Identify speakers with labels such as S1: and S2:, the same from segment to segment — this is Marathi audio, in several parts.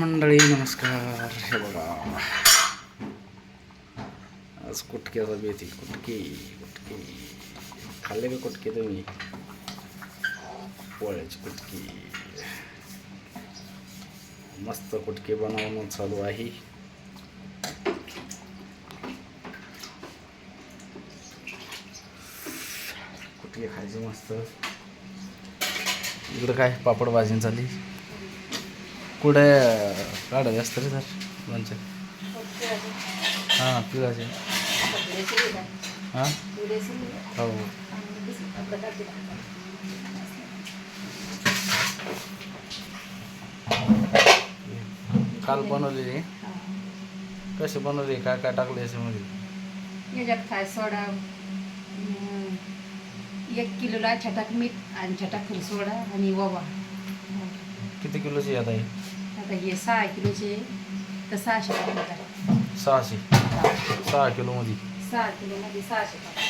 S1: मंडळी नमस्कार. हे बघा आज कुटक्याचा बेती. कुटकी कुटकी खाल्ले का कुटके तुम्ही? पोळ्याची कुटकी मस्त कुटके बनवणं चालू आहे. कुटके खायचे मस्त. इकडं काय पापड भाजी चालली. कुठे काढायचे असतं रे सर लोणचं? हां पिळाचे. हां हो काल बनवलेली. कसे बनवले? काय काय टाकले याच्यामध्ये?
S2: याच्यात काय सोडा 1 किलोला छटाक मीठ आणि छटाक फुल सोडा आणि ओवा.
S1: किती किलोची आता आहे?
S2: आता हे 6 किलोचे तर 600 टाकले.
S1: 600. 6 किलोमध्ये
S2: 6 किलोमध्ये 600 टाकले.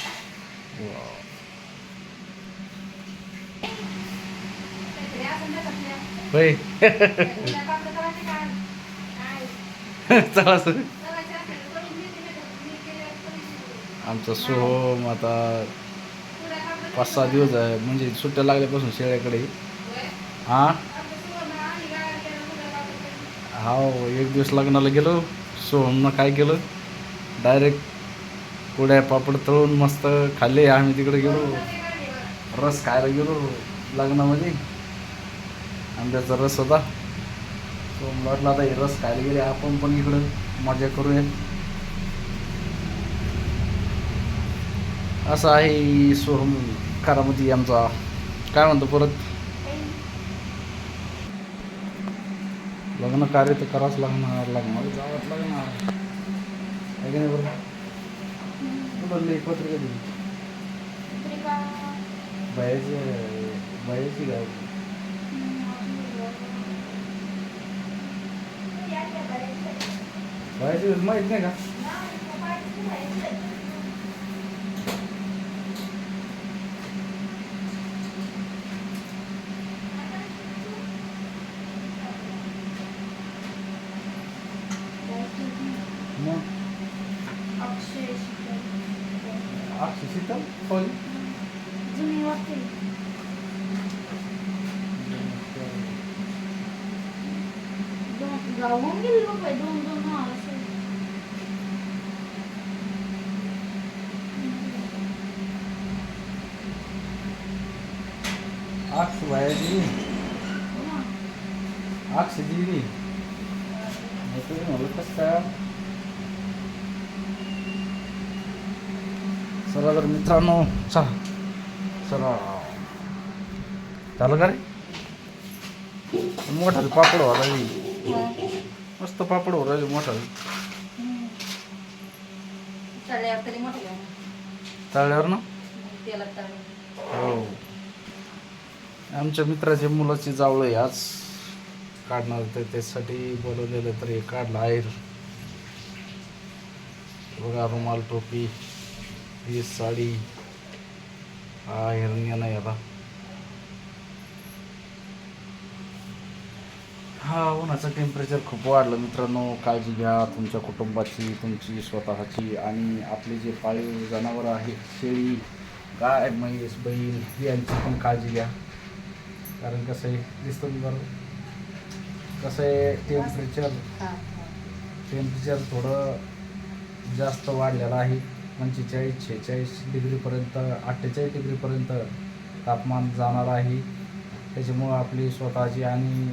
S1: होय चला सर. आमचा सोहम आता 5-6 दिवस आहे म्हणजे सुट्ट्या लागल्यापासून शेळ्याकडे. हां हो 1 दिवस लग्नाला गेलो. सोहमनं काय केलं, डायरेक्ट पोळ्या पापड तळून मस्त खाल्ले. आम्ही तिकडे गेलो, रस खायला गेलो लग्नामध्ये. आंब्याचा रस होता. सोहम वाटला आता हे रस खायला गेले, आपण पण इकडं मजा करूया. असं आहे सोहम करामती आमचा. काय म्हणतो परत? लग्न कार्य तर करावंच लागणार. लग्नाला जावंच लागणार आहे की नाही बरं? कुठली पत्रिका दिली? बायाची गाव बायाची माहीत नाही का? मग अक्षय शीतल होय.
S2: जुनी वाटते. गावून गेली लोक 2-2 असे.
S1: अक्ष बायाची अक्ष दिली म्हणलं कसं काय. चला तर मित्रांनो चला चला. झालं का रे? मोठा पापड हो राहिली. मस्त पापड हो राहिली मोठा. तळल्यावर ना हो. आमच्या मित्राच्या मुलाची जावळ आहे आज काढणार, तर त्यासाठी बोलवलेलं तर हे काढलं आहे बघा. रुमाल टोपी ही साडी. हा हिरण्या नाही आता. हा उन्हाचं टेम्परेचर खूप वाढलं मित्रांनो. काळजी घ्या तुमच्या कुटुंबाची, तुमची स्वतःची आणि आपले जे पाळीव जनावरं आहेत, शेळी, गाय, म्हैस, बैल यांची पण काळजी घ्या. कारण कसं आहे दिसतं बरं कसं आहे टेम्परेचर थोडं जास्त वाढलेलं आहे. 45-46 डिग्रीपर्यंत 48 डिग्रीपर्यंत तापमान जाणार आहे. त्याच्यामुळं आपली स्वतःची आणि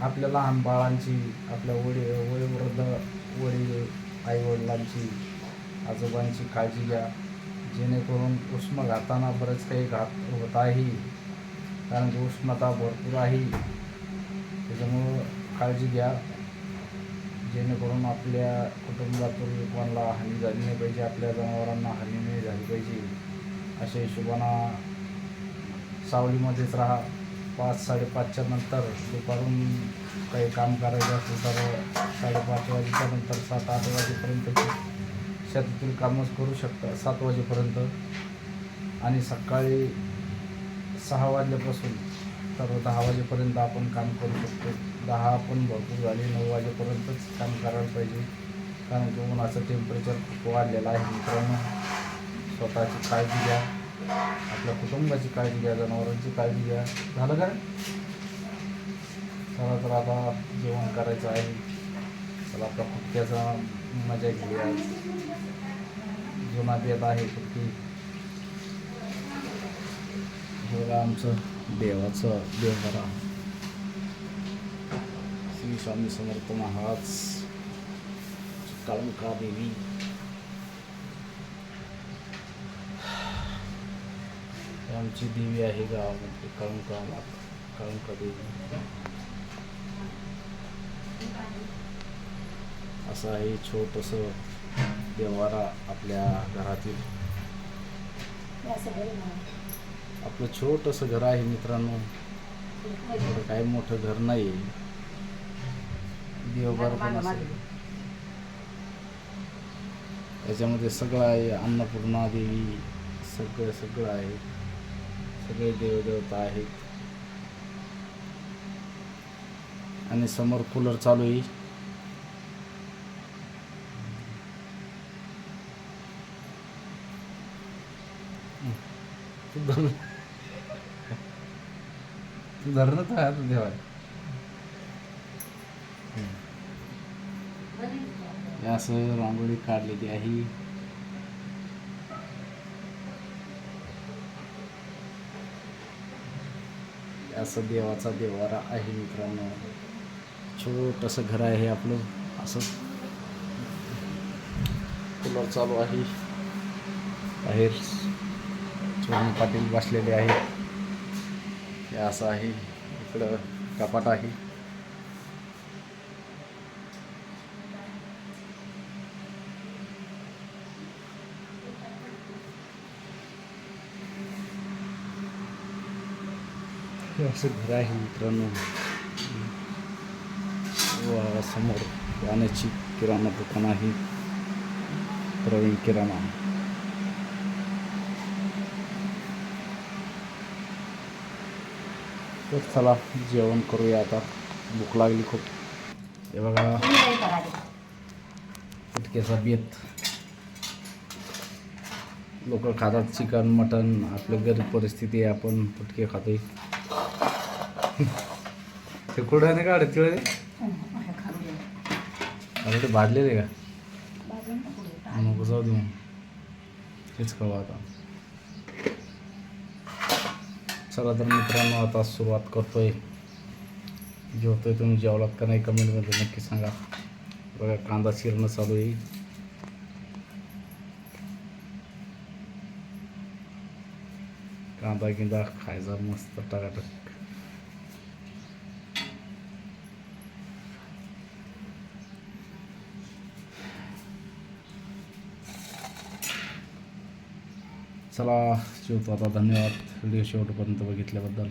S1: आपल्या लहान बाळांची, आपल्या वयोवृद्ध वडील आईवडिलांची, आजोबांची काळजी घ्या. जेणेकरून उष्माघातानं बरंच काही घात होत आहे. कारण की उष्णता भरपूर आहे. त्याच्यामुळं काळजी घ्या जेणेकरून आपल्या कुटुंबातून कोणाला हानी झाली नाही पाहिजे, आपल्या जनावरांना हानी नाही झाली पाहिजे. अशा हिशोबानं सावलीमध्येच राहा. 5-5:30च्या नंतर दुपारून काही काम करायचं असेल तर 5:30 वाजेच्या नंतर 7-8 वाजेपर्यंत शेतातील कामच करू शकता 7 वाजेपर्यंत. आणि सकाळी 6 वाजल्यापासून तर 10 वाजेपर्यंत आपण काम करू शकतो. 10 पण भरपूर झाले, 9 वाजेपर्यंतच काम करायला पाहिजे. कारण की उन्हाचं टेम्परेचर खूप वाढलेलं आहे मित्रांनो. स्वतःची काळजी घ्या, आपल्या कुटुंबाची काळजी घ्या, जनावरांची काळजी घ्या. झालं का? चला तर आता जेवण करायचं आहे. चला आपल्या फुटक्याचा मजा घेऊया. जुना बेत आहे फुटकी. बघा आमचं देवाचं देवघरा श्री स्वामी समर्थ महाराज काळुंका देवी. आमची देवी आहे गावामध्ये काळुंका माता, काळुंका देवी. असं आहे छोटंसं देवारा आपल्या घरातील. आपलं छोटंसं घर आहे मित्रांनो, एवढं काही मोठं घर नाही. देवघर पण असेल, त्याच्यामध्ये सगळं आहे. अन्नपूर्णा देवी सगळं आहे. सगळे देवदेवता आहेत. आणि समोर कूलर चालू आहे. तू धरणं तर आहे देवा. असं रांगोळी काढलेली आहे. असं देवाचा देवारा आहे मित्रांनो. छोटंसं घर आहे आपलं. असं कूलर चालू आहे. बाहेर चोरणी पाटील बसलेले आहेत. हे असं आहे. इकडं कपाट आहे. हे असं घर आहे मित्रांनो. व समोर पाण्याची किराणा दुकान आहे, प्रवीण किराणा. तर चला जेवण करूया आता, भूक लागली खूप. हे बघा फुटक्याचा बेत. लोक खातात चिकन मटन. आपल्या गरीब परिस्थिती आहे, आपण फुटके खातोय. ते कुठं नाही काढत तिळे आता ते भाजलेले का? नको जाऊ दे, हेच खाऊ आता. चला तर मित्रांनो आता सुरुवात करतोय. जेवतोय. तुम्ही जेवलात का नाही कमेंटमध्ये नक्की सांगा. बघा कांदा चिरणं चालू आहे. कांदा गिंदा खायचा मस्त टकाटक. चला जेवतो आता. धन्यवाद व्हिडिओ शेवटपर्यंत बघितल्याबद्दल.